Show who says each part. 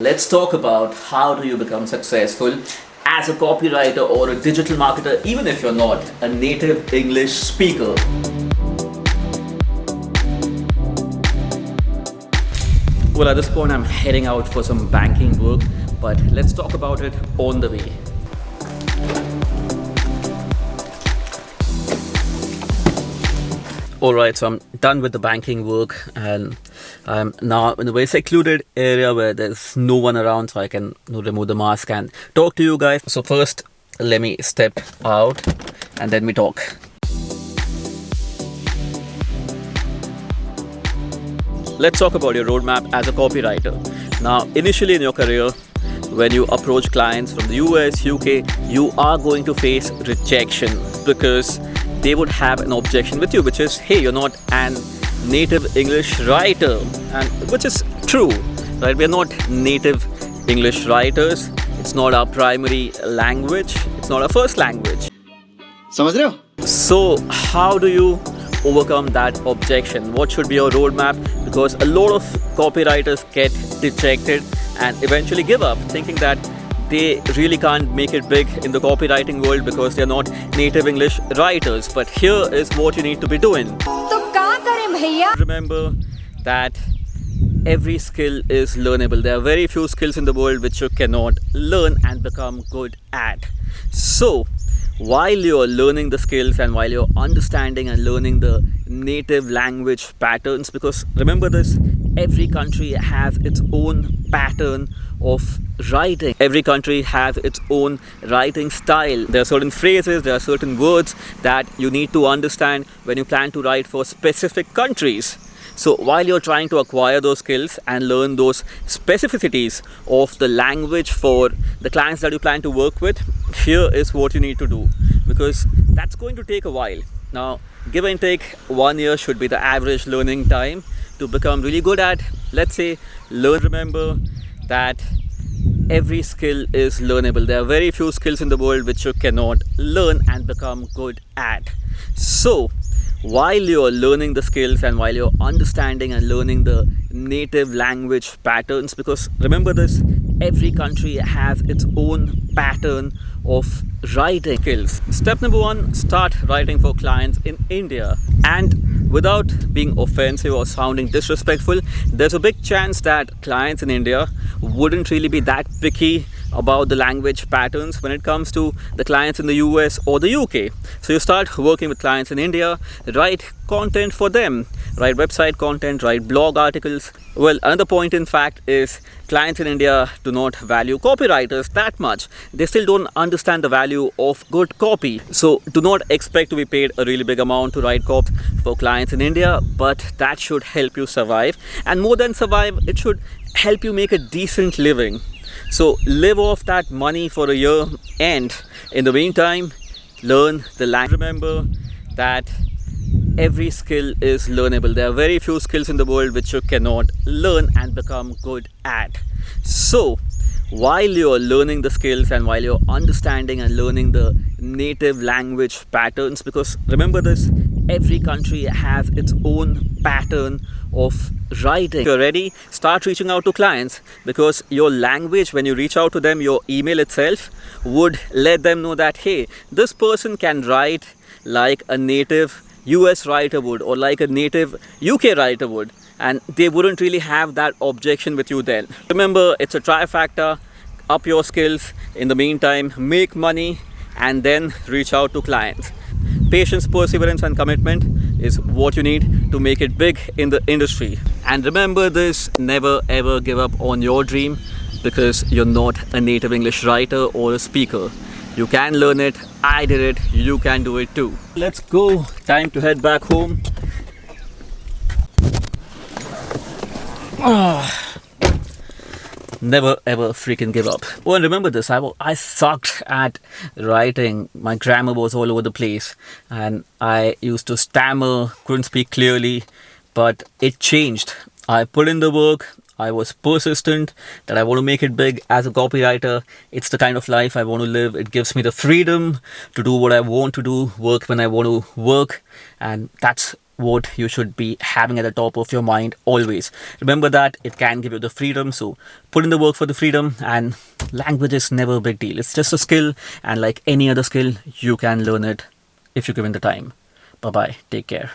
Speaker 1: Let's talk about how do you become successful as a copywriter or a digital marketer, even if you're not a native English speaker. Well, at this point, I'm heading out for some banking work, but let's talk about it on the way. Alright, so I'm done with the banking work and I'm now in a very secluded area where there's no one around, so I can remove the mask and talk to you guys. So first, let me step out and then we talk. Let's talk about your roadmap as a copywriter. Now, initially in your career, when you approach clients from the US, UK, you are going to face rejection because they would have an objection with you, which is, hey, you're not an native English writer, and which is true, right? We're not native English writers. It's not our primary language. It's not our first language.
Speaker 2: समझ रहे हो?
Speaker 1: So how do you overcome that objection? What should be your roadmap? Because a lot of copywriters get dejected and eventually give up, thinking that they really can't make it big in the copywriting world because they're not native English writers. But here is what you need to be doing. Remember that every skill is learnable. There are very few skills in the world which you cannot learn and become good at. So while you're learning the skills and while you're understanding and learning the native language patterns, because remember this, every country has its own pattern of writing. Every country has its own writing style. There are certain phrases, there are certain words that you need to understand when you plan to write for specific countries. So while you're trying to acquire those skills and learn those specificities of the language for the clients that you plan to work with, here is what you need to do, because that's going to take a while. Now, give and take 1 year should be the average learning time to become really good at, let's say, learn. Remember that every skill is learnable. There are very few skills in the world which you cannot learn and become good at. So while you're learning the skills and while you're understanding and learning the native language patterns, because remember this, every country has its own pattern of writing skills. Step number 1, start writing for clients in India. And without being offensive or sounding disrespectful, there's a big chance that clients in India wouldn't really be that picky about the language patterns when it comes to the clients in the US or the UK. So you start working with clients in India, write content for them, write website content, write blog articles. Well, another point in fact is clients in India do not value copywriters that much. They still don't understand the value of good copy. So do not expect to be paid a really big amount to write copy for clients in India, but that should help you survive. And more than survive, it should help you make a decent living. So live off that money for a year, and in the meantime, learn the language. Remember that every skill is learnable. There are very few skills in the world which you cannot learn and become good at. So while you're learning the skills and while you're understanding and learning the native language patterns, because remember this, every country has its own pattern of writing. If you're ready, start reaching out to clients, because your language, when you reach out to them, your email itself would let them know that, hey, this person can write like a native US writer would or like a native UK writer would, and they wouldn't really have that objection with you then. Remember, it's a trifactor. Up your skills, in the meantime make money, and then reach out to clients. Patience, perseverance and commitment is what you need to make it big in the industry. And remember this, never ever give up on your dream, because you're not a native English writer or a speaker. You can learn it. I did it. You can do it too. Let's go. Time to head back home. Never ever freaking give up. Oh, and remember this, I sucked at writing. My grammar was all over the place and I used to stammer, couldn't speak clearly, but it changed. I put in the work. I was persistent that I want to make it big as a copywriter. It's the kind of life I want to live. It gives me the freedom to do what I want to do, work when I want to work, and that's what you should be having at the top of your mind always. Remember that it can give you the freedom, so put in the work for the freedom. And language is never a big deal. It's just a skill, and like any other skill, you can learn it if you're given the time. Bye bye, take care.